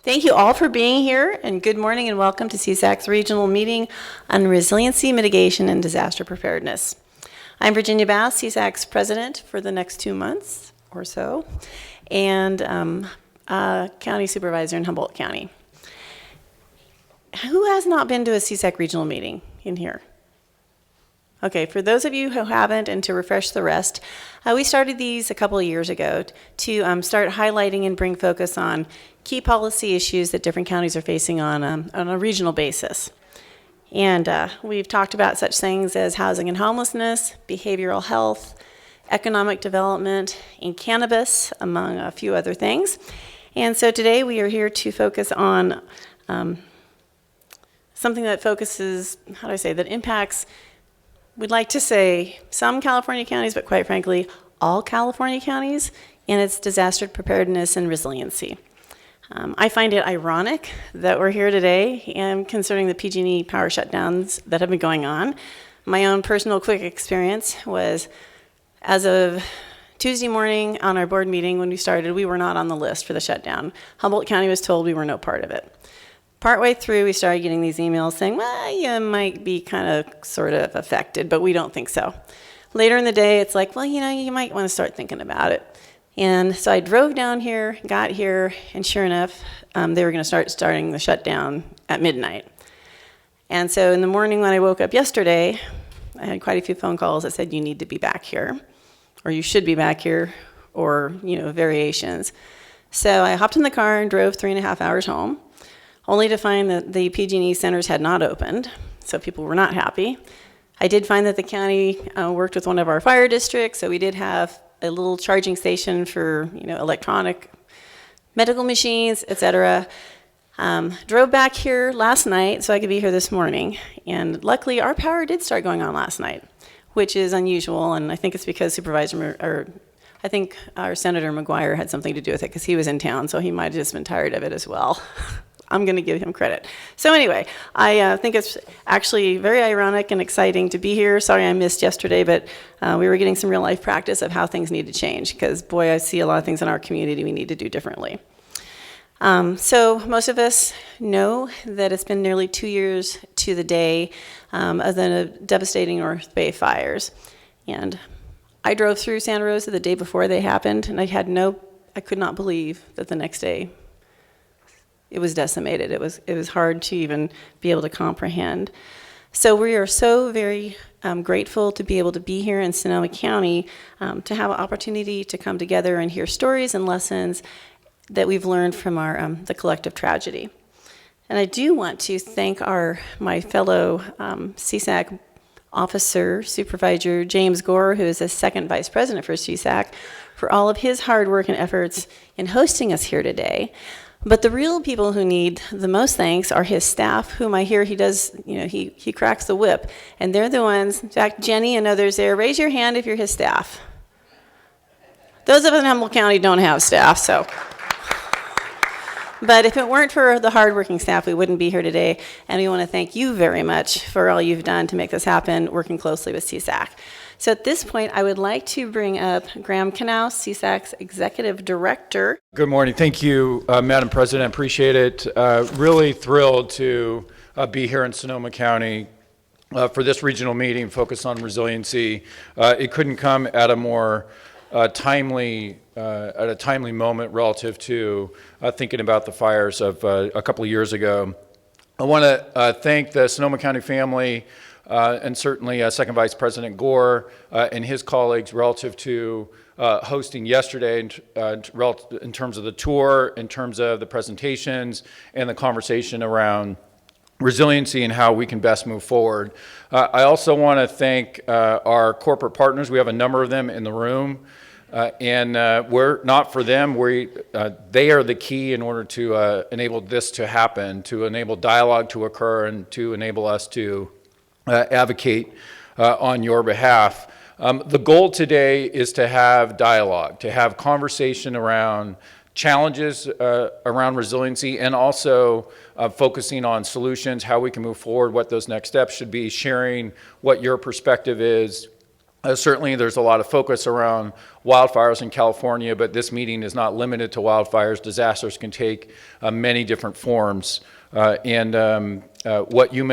Thank you all for being here, and good morning and welcome to CSAC's Regional Meeting on Resiliency, Mitigation, and Disaster Preparedness. I'm Virginia Bass, CSAC's president for the next 2 months or so, and county supervisor in Humboldt County. Who has not been to a CSAC regional meeting in here? Okay, for those of you who haven't, and to refresh the rest, we started these a couple of years ago to start highlighting and bring focus on key policy issues that different counties are facing on a regional basis. And we've talked about such things as housing and homelessness, behavioral health, economic development, and cannabis, among a few other things. And so today we are here to focus on something that focuses, that impacts, we'd like to say some California counties, but quite frankly, all California counties, and it's disaster preparedness and resiliency. I find it ironic that we're here today and concerning the PG&E power shutdowns that have been going on. My own personal quick experience was, as of Tuesday morning on our board meeting when we started, we were not on the list for the shutdown. Humboldt County was told we were no part of it. Partway through, we started getting these emails saying, well, you might be kind of sort of affected, but we don't think so. Later in the day, it's like, well, you might want to start thinking about it. And so I drove down here, got here, and sure enough, they were going to starting the shutdown at midnight. And so in the morning when I woke up yesterday, I had quite a few phone calls that said, you need to be back here, or you should be back here, or, variations. So I hopped in the car and drove 3.5 hours home, only to find that the PG&E centers had not opened, so people were not happy. I did find that the county worked with one of our fire districts, so we did have a little charging station for electronic medical machines, etc. Drove back here last night so I could be here this morning, and luckily our power did start going on last night, which is unusual, and I think it's because I think our Senator McGuire had something to do with it because he was in town, so he might have just been tired of it as well. I'm going to give him credit. So anyway, I think it's actually very ironic and exciting to be here. Sorry I missed yesterday, but we were getting some real life practice of how things need to change because, boy, I see a lot of things in our community we need to do differently. So most of us know that it's been nearly 2 years to the day of the devastating North Bay fires. And I drove through Santa Rosa the day before they happened, and I could not believe that the next day it was decimated. It was hard to even be able to comprehend. So we are so very grateful to be able to be here in Sonoma County to have an opportunity to come together and hear stories and lessons that we've learned from the collective tragedy. And I do want to thank my fellow CSAC officer, Supervisor James Gore, who is the second vice president for CSAC, for all of his hard work and efforts in hosting us here today. But the real people who need the most thanks are his staff, whom I hear he cracks the whip. And they're the ones, in fact, Jenny and others there, raise your hand if you're his staff. Those of us in Humboldt County don't have staff, so. But if it weren't for the hardworking staff, we wouldn't be here today. And we want to thank you very much for all you've done to make this happen, working closely with CSAC. So at this point, I would like to bring up Graham Knaus, CSAC's Executive Director. Good morning. Thank you, Madam President. Appreciate it. Really thrilled to be here in Sonoma County for this regional meeting focused on resiliency. It couldn't come at a more timely moment relative to thinking about the fires of a couple of years ago. I want to thank the Sonoma County family and certainly Second Vice President Gore and his colleagues relative to hosting yesterday in terms of the tour, in terms of the presentations, and the conversation around resiliency and how we can best move forward. I also want to thank our corporate partners. We have a number of them in the room. And we're not for them. They are the key in order to enable this to happen, to enable dialogue to occur, and to enable us to advocate on your behalf. The goal today is to have dialogue, to have conversation around challenges around resiliency, and also focusing on solutions, how we can move forward, what those next steps should be, sharing what your perspective is, Certainly, there's a lot of focus around wildfires in California, but this meeting is not limited to wildfires. Disasters can take many different forms. What you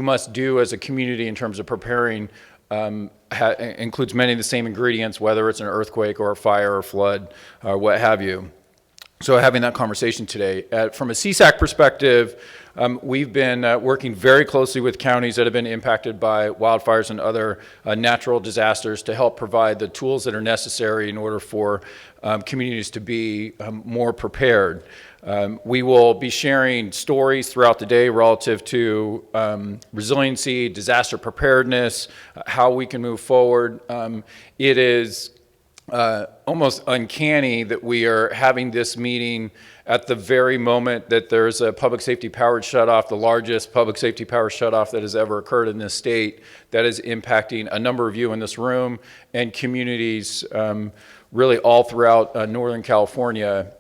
must do as a community in terms of preparing includes many of the same ingredients, whether it's an earthquake or a fire or flood or what have you. So having that conversation today. From a CSAC perspective, we've been working very closely with counties that have been impacted by wildfires and other natural disasters to help provide the tools that are necessary in order for communities to be more prepared. We will be sharing stories throughout the day relative to resiliency, disaster preparedness, how we can move forward. It is almost uncanny that we are having this meeting at the very moment that there's a public safety power shutoff, the largest public safety power shutoff that has ever occurred in this state, that is impacting a number of you in this room and communities really all throughout Northern California.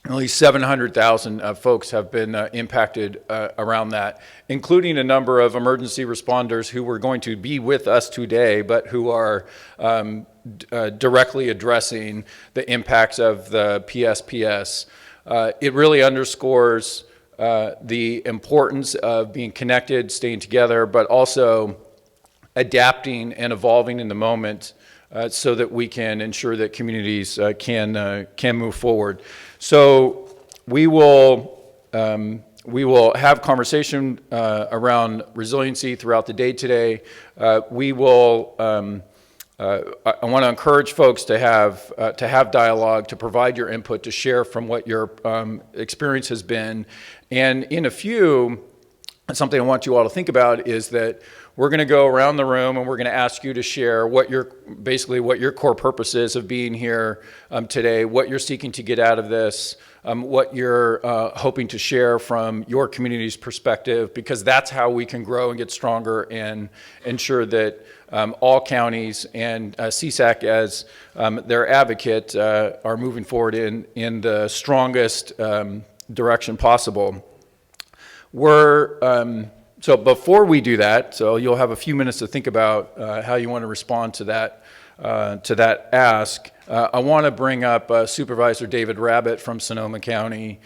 At least 700,000 folks have been impacted around that, including a number of emergency responders who were going to be with us today, but who are directly addressing the impacts of the PSPS. It really underscores the importance of being connected, staying together, but also adapting and evolving in the moment so that we can ensure that communities can move forward. So we will have conversation around resiliency throughout the day today. We will. I want to encourage folks to have dialogue, to provide your input, to share from what your experience has been, and in a few. Something I want you all to think about is that we're going to go around the room and we're going to ask you to share what your core purpose is of being here today, what you're seeking to get out of this, what you're hoping to share from your community's perspective, because that's how we can grow and get stronger and ensure that all counties and CSAC as their advocate are moving forward in the strongest direction possible. So before we do that, so you'll have a few minutes to think about how you want to respond to that ask. I want to bring up Supervisor David Rabbit from Sonoma County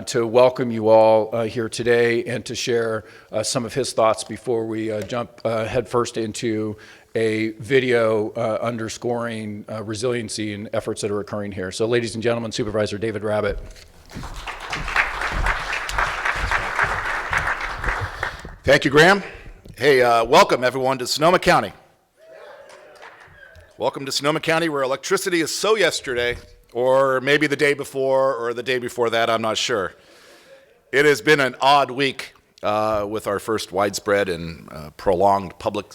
to welcome you all here today and to share some of his thoughts before we jump headfirst into a video underscoring resiliency and efforts that are occurring here. So ladies and gentlemen, Supervisor David Rabbit. Thank you, Graham. Hey, welcome everyone to Sonoma County. Welcome to Sonoma County, where electricity is so yesterday, or maybe the day before, or the day before that, I'm not sure. It has been an odd week with our first widespread and prolonged public,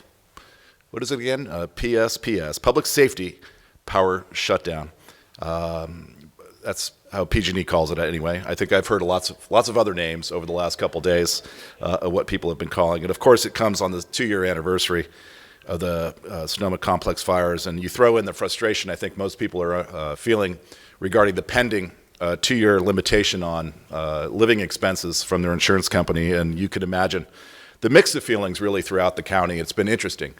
what is it again? PSPS, Public Safety Power Shutdown. That's how PG&E calls it anyway. I think I've heard lots of other names over the last couple days of what people have been calling it. Of course, it comes on the 2-year anniversary of the Sonoma Complex fires, and you throw in the frustration I think most people are feeling regarding the pending 2-year limitation on living expenses from their insurance company, and you can imagine the mix of feelings really throughout the county. It's been interesting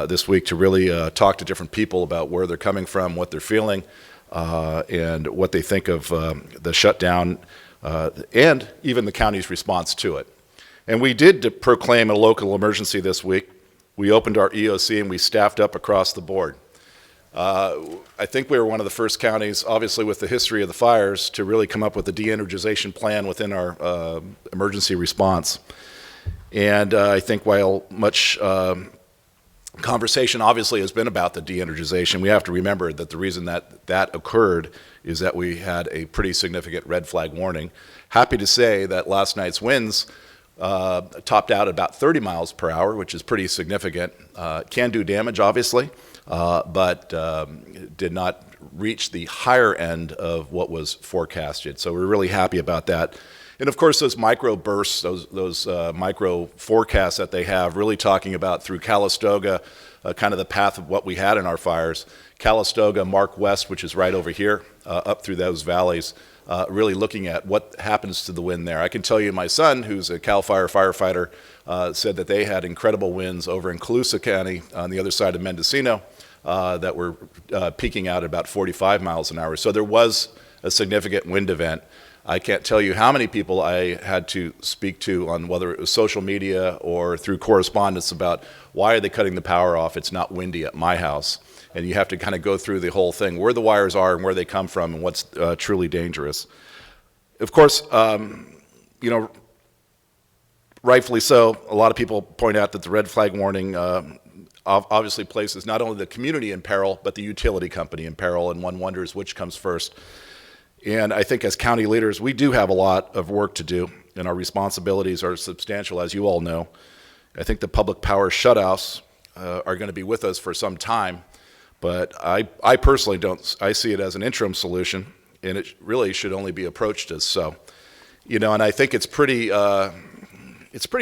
this week to really talk to different people about where they're coming from, what they're feeling, and what they think of the shutdown and even the county's response to it. And we did proclaim a local emergency this week. We opened our EOC and we staffed up across the board. I think we were one of the first counties, obviously with the history of the fires, to really come up with a de-energization plan within our emergency response. And I think while much conversation obviously has been about the de-energization, we have to remember that the reason that occurred is that we had a pretty significant red flag warning. Happy to say that last night's winds topped out at about 30 miles per hour, which is pretty significant. Can do damage, obviously, but did not reach the higher end of what was forecasted. So we're really happy about that. And of course, those micro bursts, those micro forecasts that they have, really talking about through Calistoga, kind of the path of what we had in our fires. Calistoga, Mark West, which is right over here, up through those valleys, really looking at what happens to the wind there. I can tell you my son, who's a CAL FIRE firefighter, said that they had incredible winds over in Colusa County on the other side of Mendocino that were peaking out at about 45 miles an hour. So there was a significant wind event. I can't tell you how many people I had to speak to on whether it was social media or through correspondence about why are they cutting the power off? It's not windy at my house. And you have to kind of go through the whole thing, where the wires are and where they come from and what's truly dangerous. Of course, you know, rightfully so, a lot of people point out that the red flag warning obviously places not only the community in peril, but the utility company in peril, and one wonders which comes first. And I think as county leaders, we do have a lot of work to do, and our responsibilities are substantial, as you all know. I think the public power shutoffs are going to be with us for some time, but I personally don't. I see it as an interim solution, and it really should only be approached as so. You know, and I think it's pretty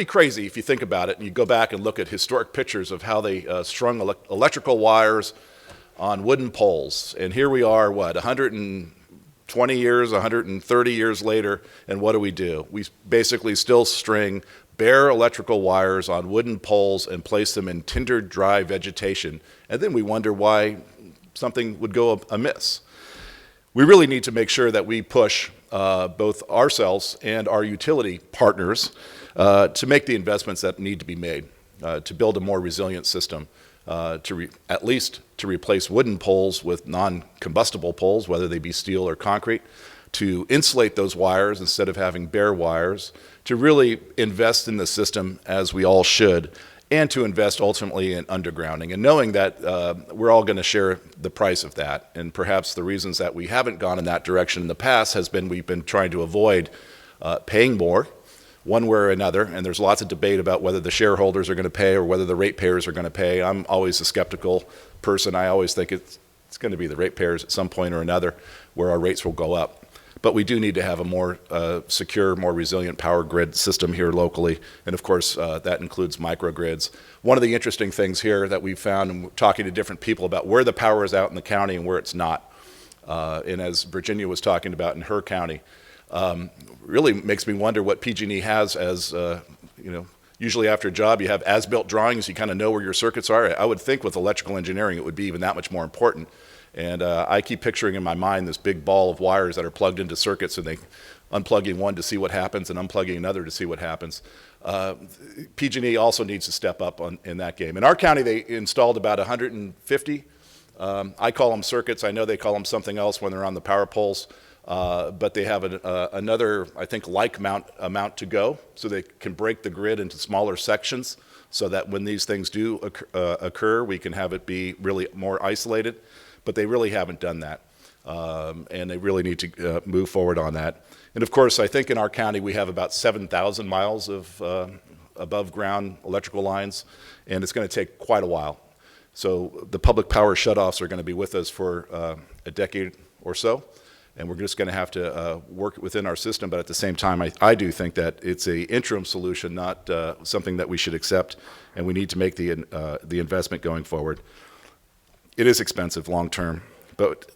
crazy if you think about it, and you go back and look at historic pictures of how they strung electrical wires on wooden poles. And here we are, what, 120 years, 130 years later, and what do? We basically still string bare electrical wires on wooden poles and place them in tinder dry vegetation, and then we wonder why something would go amiss. We really need to make sure that we push both ourselves and our utility partners to make the investments that need to be made to build a more resilient system, at least to replace wooden poles with non-combustible poles, whether they be steel or concrete, to insulate those wires instead of having bare wires, to really invest in the system as we all should, and to invest ultimately in undergrounding, and knowing that we're all going to share the price of that. And perhaps the reasons that we haven't gone in that direction in the past has been we've been trying to avoid paying more one way or another, and there's lots of debate about whether the shareholders are going to pay or whether the ratepayers are going to pay. I'm always a skeptical person. I always think it's going to be the ratepayers at some point or another where our rates will go up. But we do need to have a more secure, more resilient power grid system here locally, and of course that includes microgrids. One of the interesting things here that we've found in talking to different people about where the power is out in the county and where it's not, and as Virginia was talking about in her county, really makes me wonder what PG&E has as, you know, usually after a job you have as-built drawings, you kind of know where your circuits are. I would think with electrical engineering it would be even that much more important. And I keep picturing in my mind this big ball of wires that are plugged into circuits, and they unplugging one to see what happens and unplugging another to see what happens. PG&E also needs to step up in that game. In our county, they installed about 150. I call them circuits. I know they call them something else when they're on the power poles. But they have another, I think, like amount to go, so they can break the grid into smaller sections so that when these things do occur, we can have it be really more isolated. But they really haven't done that, and they really need to move forward on that. And of course, I think in our county we have about 7,000 miles of above ground electrical lines, and it's going to take quite a while. So the public power shutoffs are going to be with us for a decade or so. And we're just going to have to work within our system, but at the same time, I do think that it's an interim solution, not something that we should accept, and we need to make the investment going forward. It is expensive long term, but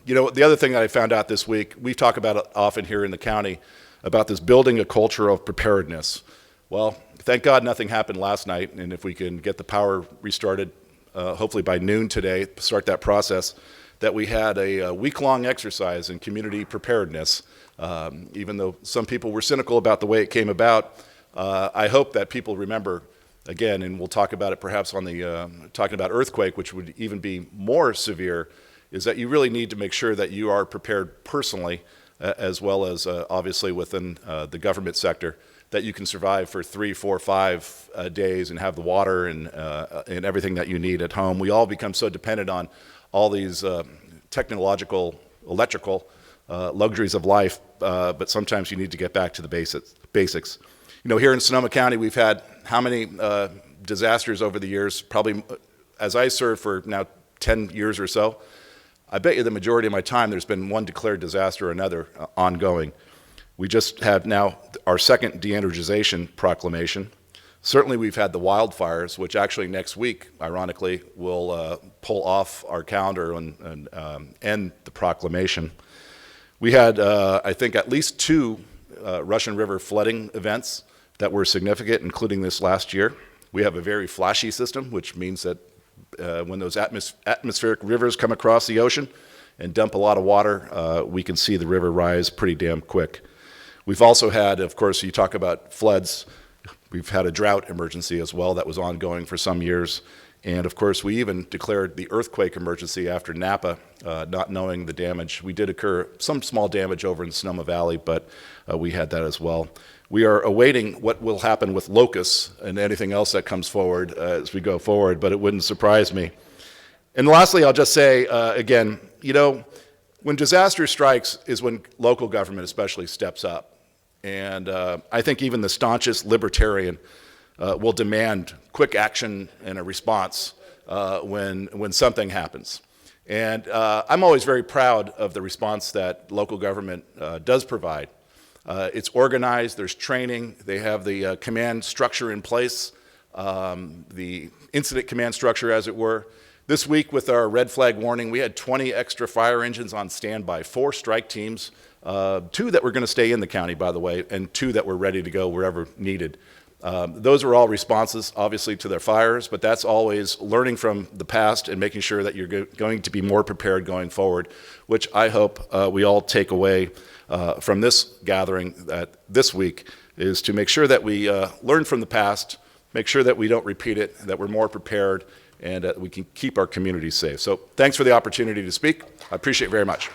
you know, the other thing that I found out this week, we talk about it often here in the county, about this building a culture of preparedness. Well, thank God nothing happened last night, and if we can get the power restarted, hopefully by noon today, start that process, that we had a week-long exercise in community preparedness. Even though some people were cynical about the way it came about, I hope that people remember, again, and we'll talk about it perhaps on the, talking about earthquake, which would even be more severe, is that you really need to make sure that you are prepared personally, as well as obviously within the government sector, that you can survive for 3, 4, 5 days and have the water and everything that you need at home. We all become so dependent on all these technological, electrical luxuries of life, but sometimes you need to get back to the basics. You know, here in Sonoma County, we've had how many disasters over the years? Probably, as I served for now 10 years or so, I bet you the majority of my time there's been one declared disaster or another ongoing. We just have now our second de-energization proclamation. Certainly we've had the wildfires, which actually next week, ironically, will pull off our calendar and end the proclamation. We had, I think, at least 2 Russian River flooding events that were significant, including this last year. We have a very flashy system, which means that when those atmospheric rivers come across the ocean and dump a lot of water, we can see the river rise pretty damn quick. We've also had, of course, you talk about floods, we've had a drought emergency as well that was ongoing for some years. And of course, we even declared the earthquake emergency after Napa, not knowing the damage. We did occur some small damage over in Sonoma Valley, but we had that as well. We are awaiting what will happen with locusts and anything else that comes forward as we go forward, but it wouldn't surprise me. And lastly, I'll just say, again, you know, when disaster strikes is when local government especially steps up. And I think even the staunchest libertarian will demand quick action and a response when something happens. And I'm always very proud of the response that local government does provide. It's organized, there's training, they have the command structure in place, the incident command structure, as it were. This week with our red flag warning, we had 20 extra fire engines on standby, 4 strike teams, 2 that were going to stay in the county, by the way, and 2 that were ready to go wherever needed. Those are all responses, obviously, to their fires, but that's always learning from the past and making sure that you're going to be more prepared going forward, which I hope we all take away from this gathering this week, is to make sure that we learn from the past, make sure that we don't repeat it, that we're more prepared, and that we can keep our communities safe. So thanks for the opportunity to speak. I appreciate it very much.